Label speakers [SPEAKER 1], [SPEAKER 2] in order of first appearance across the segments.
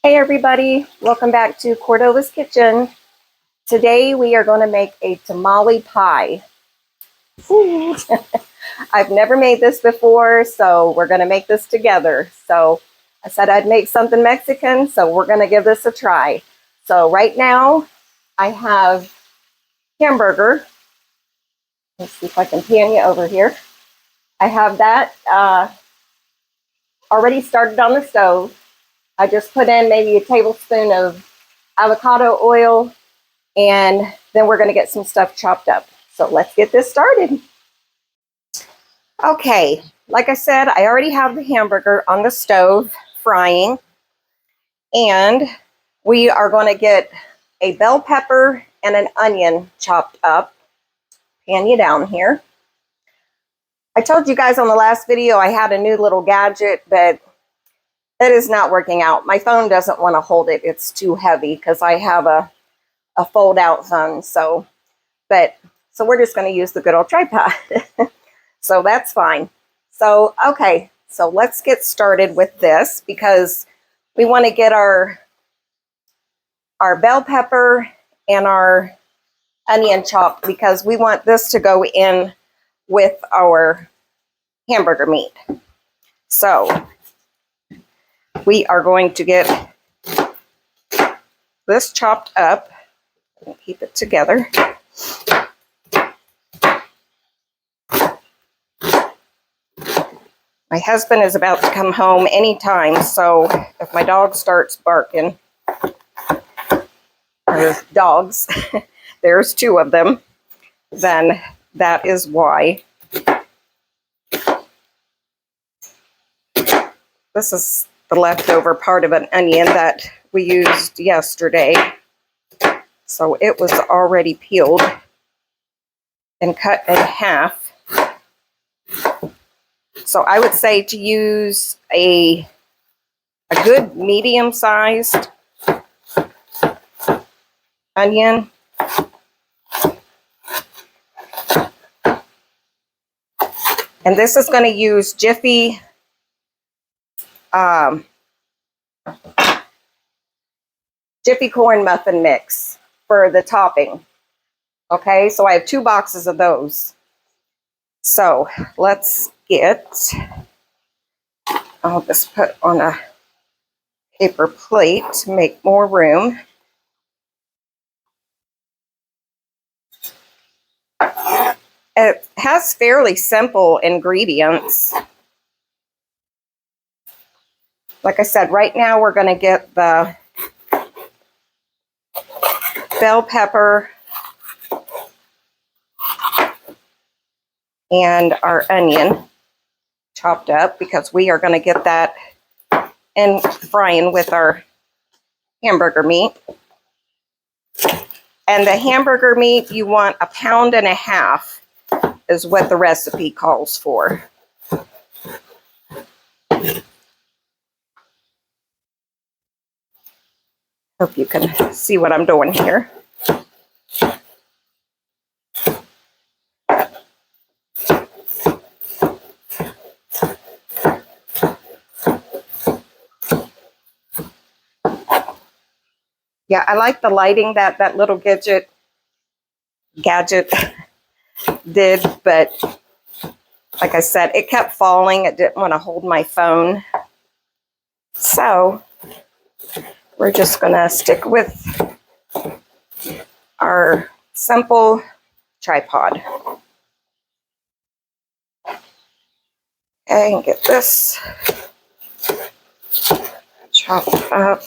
[SPEAKER 1] Hey everybody, welcome back to Cordova's Kitchen. Today we are going to make a tamale pie. I've never made this before, so we're going to make this together. So I said I'd make something Mexican, so we're going to give this a try. So right now I have hamburger. Let's see if I can pan you over here. I have that already started on the stove. I just put in maybe a tablespoon of avocado oil, and then we're going to get some stuff chopped up. So let's get this started. Okay, like I said, I already have the hamburger on the stove frying, and we are going to get a bell pepper and an onion chopped up. Pan you down here. I told you guys on the last video I had a new little gadget, but that is not working out. My phone doesn't want to hold it. It's too heavy because I have a fold out phone. So we're just going to use the good old tripod. So that's fine. So, okay. So let's get started with this because we want to get our bell pepper and our onion chopped because we want this to go in with our hamburger meat. So we are going to get this chopped up and keep it together. My husband is about to come home anytime, so if my dog starts barking, or dogs, there's two of them, then that is why. This is the leftover part of an onion that we used yesterday. So it was already peeled and cut in half. So I would say to use a good medium-sized onion. And this is going to use Jiffy corn muffin mix for the topping. Okay, so I have 2 boxes of those. So let's get, I'll just put on a paper plate to make more room. It has fairly simple ingredients. Like I said, right now we're going to get the bell pepper and our onion chopped up because we are going to get that in frying with our hamburger meat. And the hamburger meat, you want 1.5 pounds is what the recipe calls for. Hope you can see what I'm doing here. Yeah, I like the lighting that little gadget did, but like I said, it kept falling. It didn't want to hold my phone. So we're just going to stick with our simple tripod. Okay, and get this chopped up.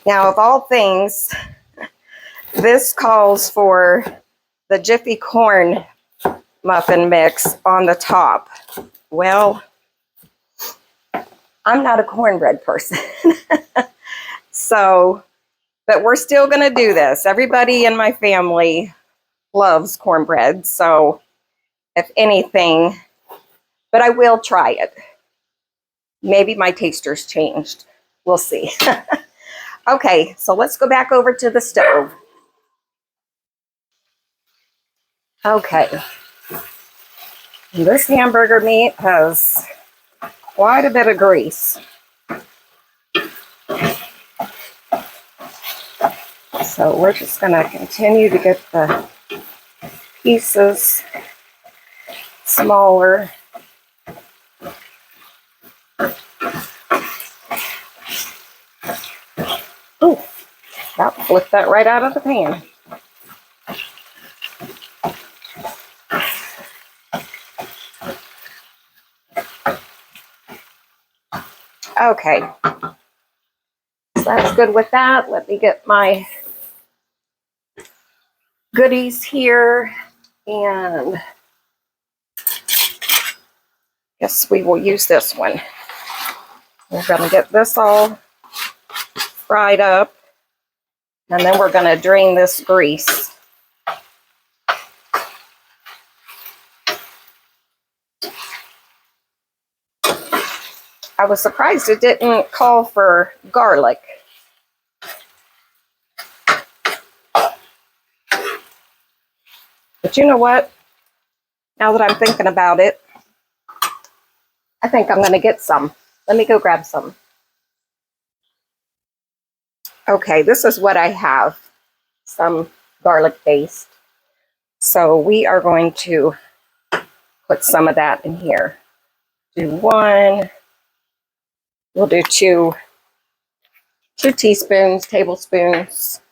[SPEAKER 1] Now, of all things, this calls for the Jiffy corn muffin mix on the top. Well, I'm not a cornbread person. So, but we're still going to do this. Everybody in my family loves cornbread. So, if anything, but I will try it. Maybe my taster's changed. We'll see. Okay, so let's go back over to the stove. Okay. This hamburger meat has quite a bit of grease. So we're just going to continue to get the pieces smaller. Ooh, about flipped that right out of the pan. Okay, so that's good with that. Let me get my goodies here, and guess we will use this one. We're going to get this all fried up, and then we're going to drain this grease. I was surprised it didn't call for garlic. But you know what? Now that I'm thinking about it, I think I'm going to get some. Let me go grab some. Okay, this is what I have. Some garlic paste. So we are going to put some of that in here. Do one. We'll do two teaspoons, tablespoons.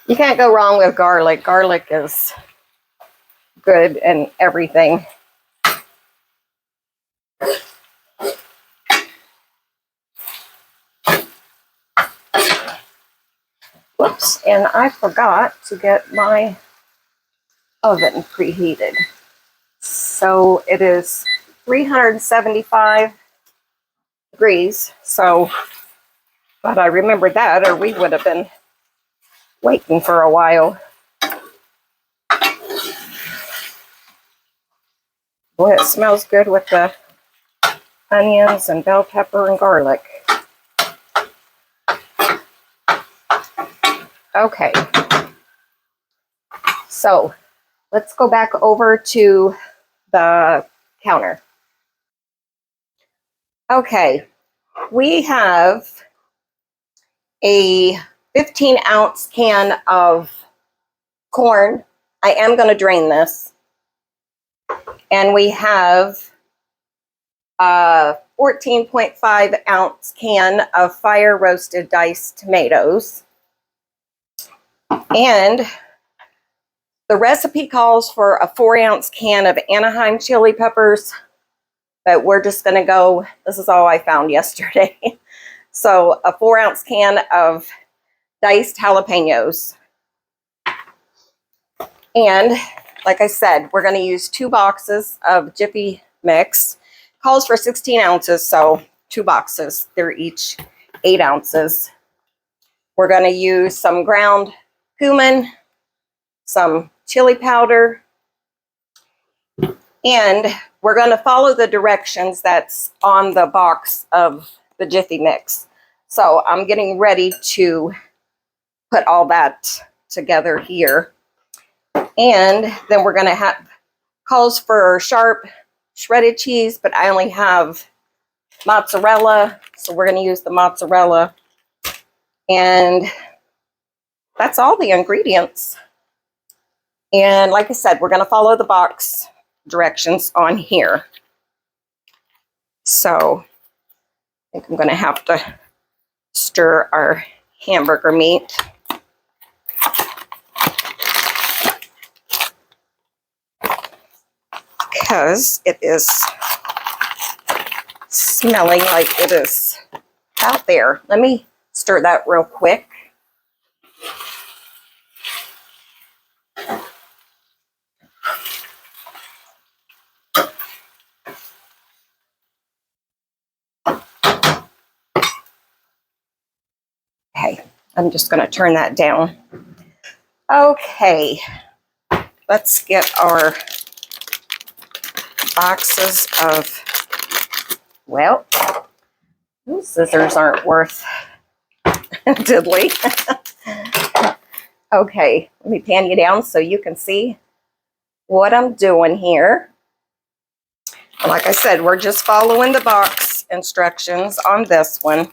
[SPEAKER 1] You can't go wrong with garlic. Garlic is good and everything. Whoops, and I forgot to get my oven preheated. So it is 375 degrees. So, but I remembered that, or we would have been waiting for a while. Boy, it smells good with the onions and bell pepper and garlic. Okay, so let's go back over to the counter. Okay, we have a 15-ounce can of corn. I am going to drain this. And we have a 14.5-ounce can of fire-roasted diced tomatoes. And the recipe calls for a 4-ounce can of Anaheim chili peppers, but we're just going to go, this is all I found yesterday. So a 4-ounce can of diced jalapenos. And like I said, we're going to use 2 boxes of Jiffy mix. Calls for 16 ounces, so 2 boxes. They're each 8 ounces. We're going to use some ground cumin, some chili powder, and we're going to follow the directions that's on the box of the Jiffy mix. So I'm getting ready to put all that together here. And then we're going to have calls for sharp shredded cheese, but I only have mozzarella, so we're going to use the mozzarella. And that's all the ingredients. And like I said, we're going to follow the box directions on here. So I think I'm going to have to stir our hamburger meat. Because it is smelling like it is out there. Let me stir that real quick. Okay, I'm just going to turn that down. Okay, let's get our boxes of, well, those scissors aren't worth diddly. Okay, let me pan you down so you can see what I'm doing here. Like I said, we're just following the box instructions on this one.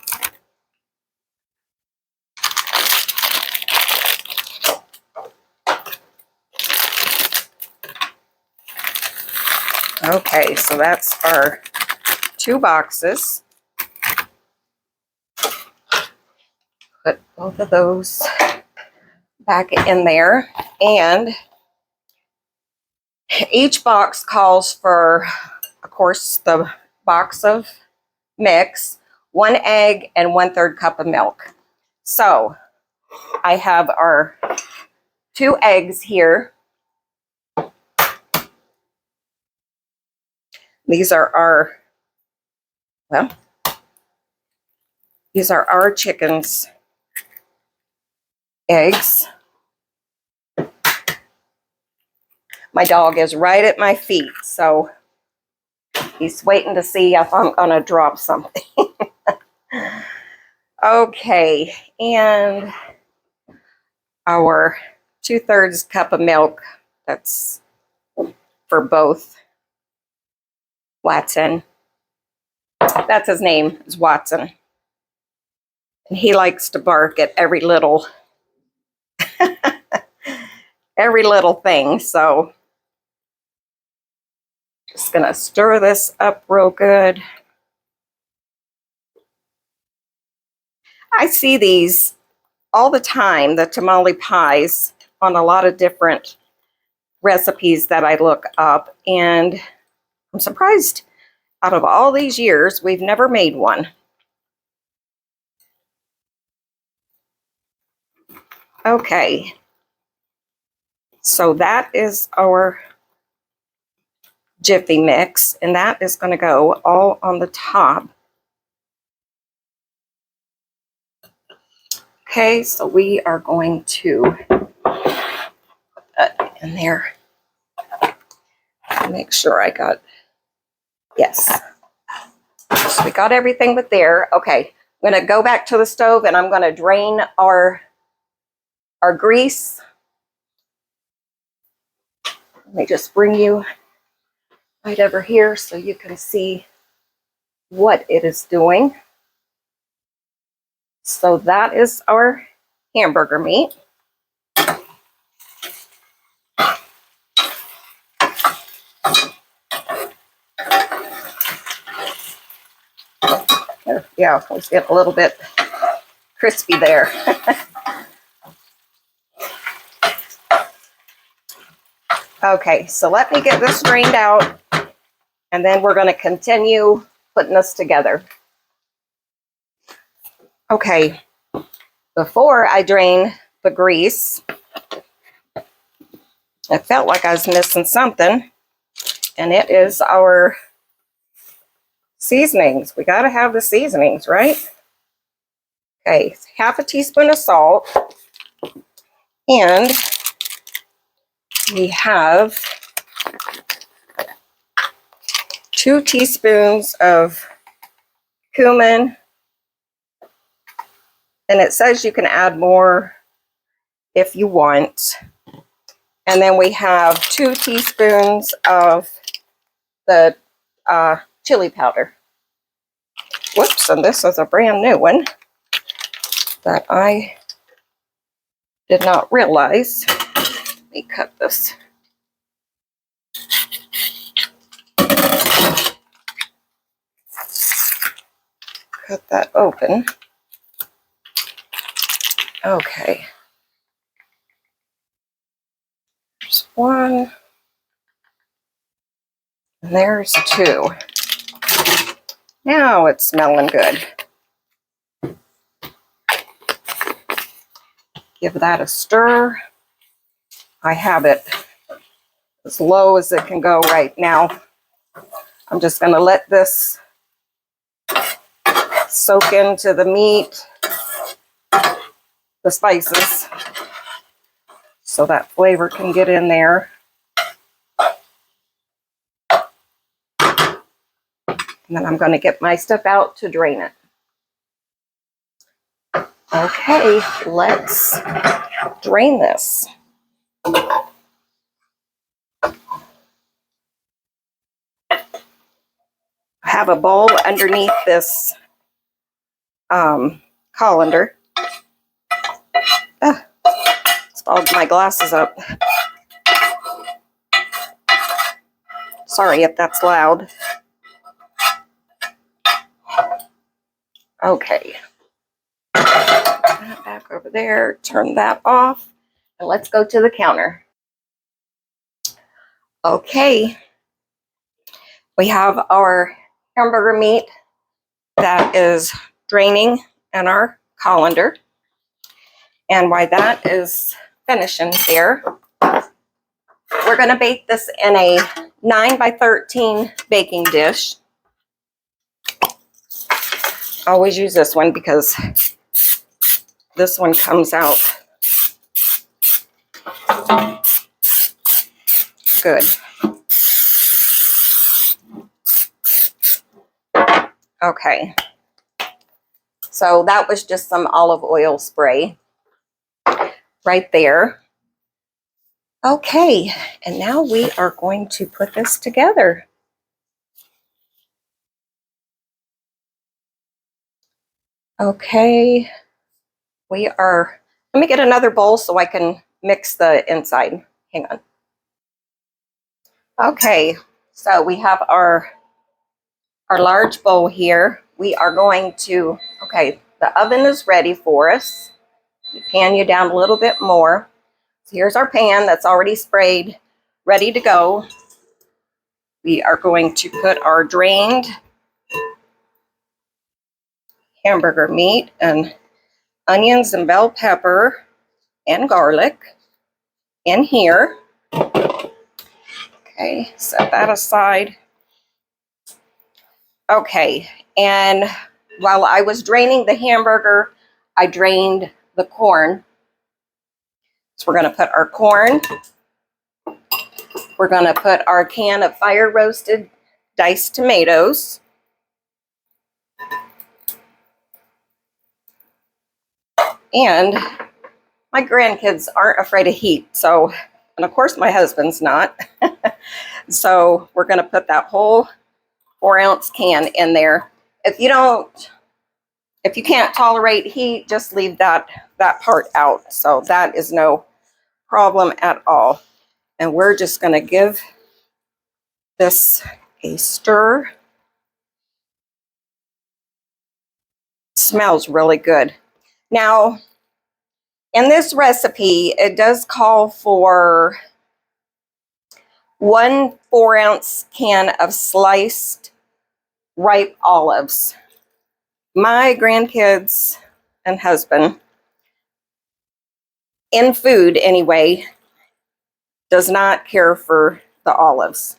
[SPEAKER 1] Okay, so that's our 2 boxes. Put both of those back in there, and each box calls for, of course, the box of mix, 1 egg, and 1/3 cup of milk. So I have our 2 eggs here. These are our, well, these are our chicken's eggs. My dog is right at my feet, so he's waiting to see if I'm gonna drop something. Okay, and our 2/3 cup of milk, that's for both. Watson, that's his name, is Watson. And he likes to bark at every little thing, so just gonna stir this up real good. I see these all the time, the tamale pies, on a lot of different recipes that I look up, and I'm surprised out of all these years we've never made one. Okay, so that is our Jiffy mix, and that is going to go all on the top. Okay, so we are going to put that in there. Make sure I got, yes. So we got everything but there. Okay, I'm going to go back to the stove, and I'm going to drain our grease. Let me just bring you right over here so you can see what it is doing. So that is our hamburger meat. Yeah, let's get a little bit crispy there. Okay, so let me get this drained out, and then we're going to continue putting this together. Okay, before I drain the grease, I felt like I was missing something, and it is our seasonings. We got to have the seasonings, right? Okay, 1/2 teaspoon of salt, and we have 2 teaspoons of cumin, and it says you can add more if you want. And then we have 2 teaspoons of the chili powder. Whoops, and this is a brand new one that I did not realize. Let me cut this. Cut that open. Okay. There's 1. And there's 2. Now it's smelling good. Give that a stir. I have it as low as it can go right now. I'm just going to let this soak into the meat, the spices, so that flavor can get in there. And then I'm going to get my stuff out to drain it. Okay, let's drain this. have a bowl underneath this colander. It's fogged my glasses up. Sorry if that's loud. Okay. Back over there, turn that off, and let's go to the counter. Okay. We have our hamburger meat that is draining in our colander. And while that is finishing there, we're going to bake this in a 9 by 13 baking dish. I always use this one because this one comes out good. Okay. So that was just some olive oil spray right there. Okay, and now we are going to put this together. Okay, let me get another bowl so I can mix the inside. Hang on. Okay, so we have our large bowl here. We are going to, okay, the oven is ready for us. You pan you down a little bit more. So here's our pan that's already sprayed, ready to go. We are going to put our drained hamburger meat and onions and bell pepper and garlic in here. Okay, set that aside. Okay, and while I was draining the hamburger, I drained the corn. So we're going to put our corn. We're going to put our can of fire roasted diced tomatoes. And my grandkids aren't afraid of heat, so, and of course my husband's not. So we're going to put that whole 4-ounce can in there. If you can't tolerate heat, just leave that part out. So that is no problem at all. And we're just going to give this a stir. It smells really good. Now, in this recipe, it does call for 1 4-ounce can of sliced ripe olives. My grandkids and husband, in food anyway, does not care for the olives.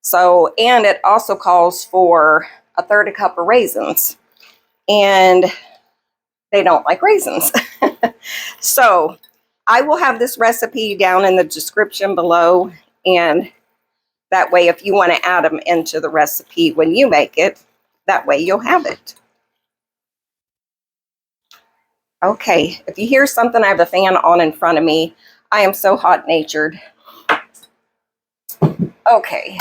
[SPEAKER 1] So, and it also calls for 1/3 cup of raisins. And they don't like raisins. So I will have this recipe down in the description below, and that way if you want to add them into the recipe when you make it, that way you'll have it. Okay, if you hear something, I have a fan on in front of me. I am so hot-natured. Okay.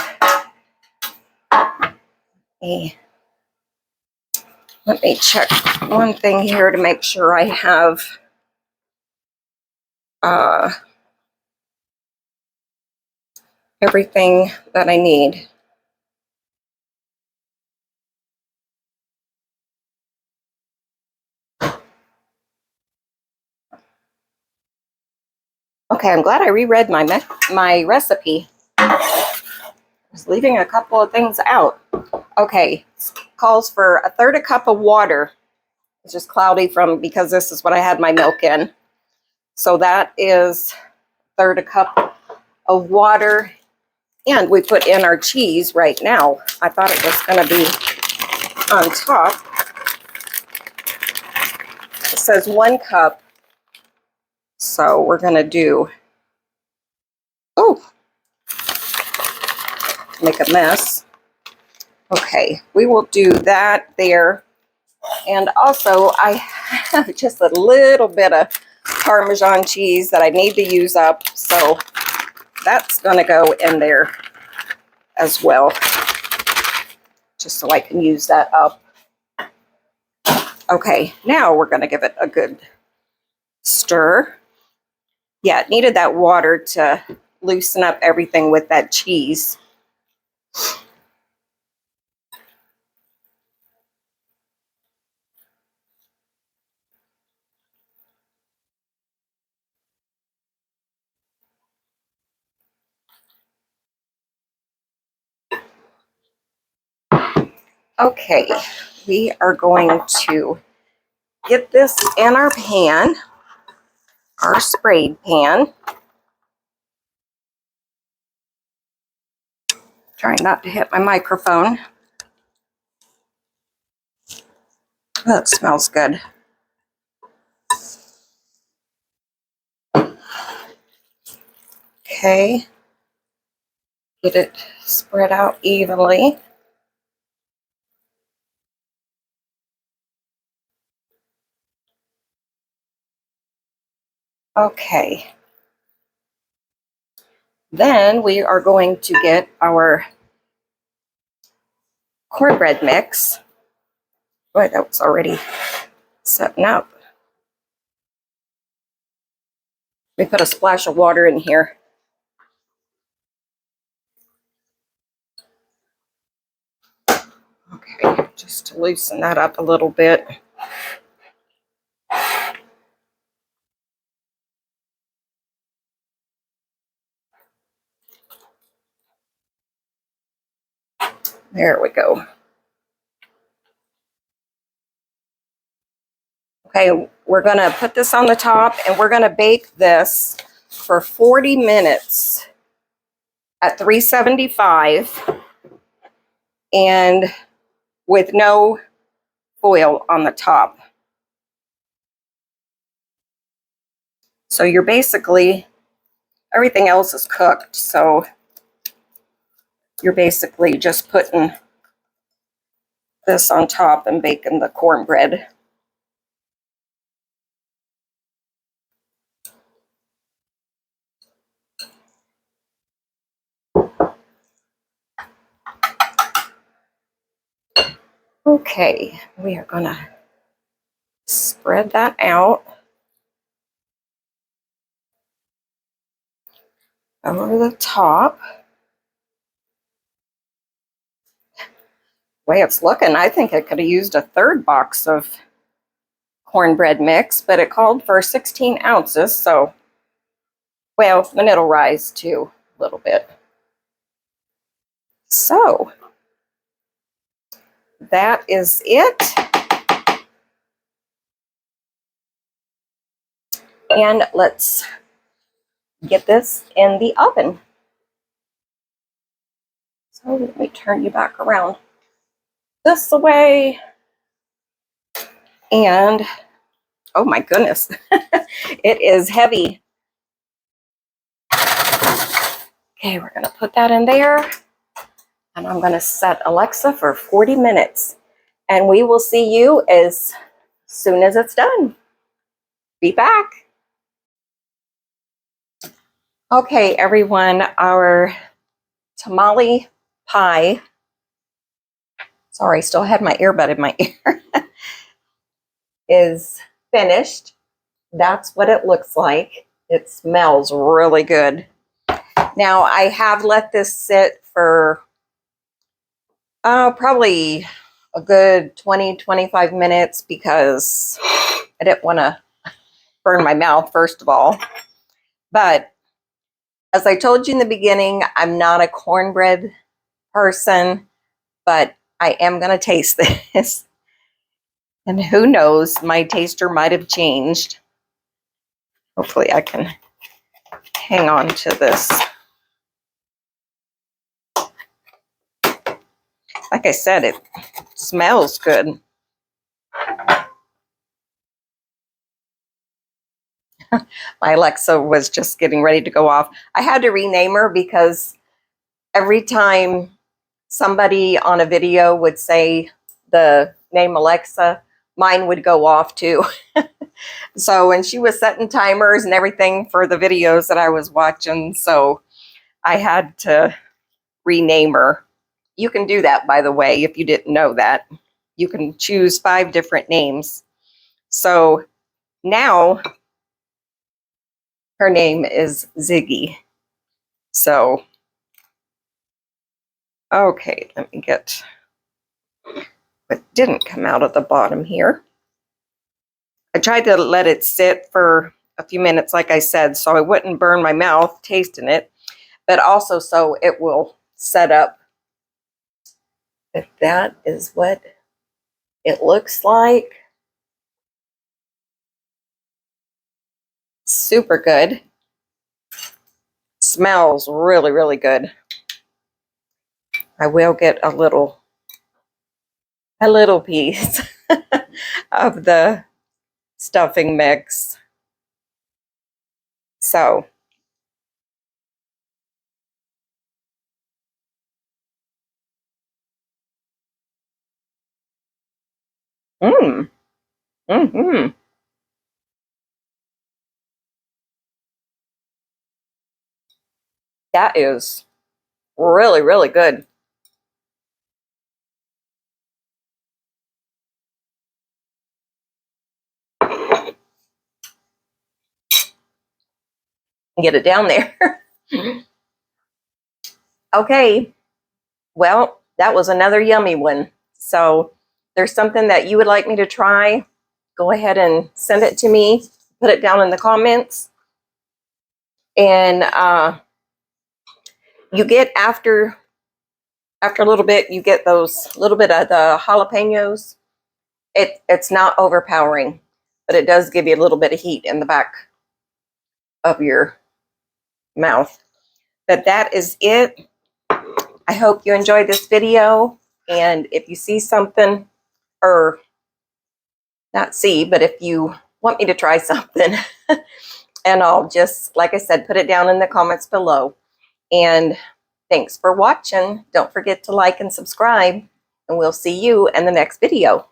[SPEAKER 1] Let me check one thing here to make sure I have everything that I need. Okay, I'm glad I reread my recipe. I was leaving a couple of things out. Okay, calls for 1/3 cup of water. It's just cloudy because this is what I had my milk in. So that is 1/3 cup of water. And we put in our cheese right now. I thought it was going to be on top. It says 1 cup. So we're going to do, make a mess. Okay, we will do that there. And also I have just a little bit of Parmesan cheese that I need to use up. So that's going to go in there as well. just so I can use that up. Okay, now we're going to give it a good stir. Yeah, it needed that water to loosen up everything with that cheese. Okay, we are going to get this in our pan, our sprayed pan. Trying not to hit my microphone. That smells good. Okay, get it spread out evenly. Okay. Then we are going to get our cornbread mix. Boy, that was already setting up. We put a splash of water in here. Okay, just to loosen that up a little bit. There we go. Okay, we're going to put this on the top and we're going to bake this for 40 minutes at 375 and with no foil on the top. So you're basically, everything else is cooked, so you're basically just putting this on top and baking the cornbread. Okay, we are going to spread that out over the top. The way it's looking, I think I could have used a third box of cornbread mix, but it called for 16 ounces, so, well, and it'll rise too a little bit. So, that is it. And let's get this in the oven. So let me turn you back around this way. And, oh my goodness, it is heavy. Okay, we're going to put that in there. And I'm going to set Alexa for 40 minutes. And we will see you as soon as it's done. Be back. Okay, everyone, our tamale pie. Sorry, I still had my earbud in my ear. Is finished. That's what it looks like. It smells really good. Now, I have let this sit for probably a good 20-25 minutes because I didn't want to burn my mouth, first of all. But as I told you in the beginning, I'm not a cornbread person, but I am going to taste this. And who knows, my taster might have changed. Hopefully I can hang on to this. Like I said, it smells good. My Alexa was just getting ready to go off. I had to rename her because every time somebody on a video would say the name Alexa, mine would go off too. So, when she was setting timers and everything for the videos that I was watching, so I had to rename her, you can do that, by the way, if you didn't know that. You can choose 5 different names. So now her name is Ziggy. So, okay, let me get what didn't come out of the bottom here. I tried to let it sit for a few minutes, like I said, so I wouldn't burn my mouth tasting it, but also so it will set up. If that is what it looks like. Super good. Smells really, really good. I will get a little piece of the stuffing mix. So, mm-hmm. That is really, really good. Get it down there. Okay, well, that was another yummy one. So, there's something that you would like me to try, go ahead and send it to me. Put it down in the comments. And you get after a little bit, you get those little bit of the jalapenos. It's not overpowering, but it does give you a little bit of heat in the back of your mouth. But that is it. I hope you enjoyed this video. And if you see something, or not see, but if you want me to try something, and I'll just, like I said, put it down in the comments below. And thanks for watching. Don't forget to like and subscribe, and we'll see you in the next video.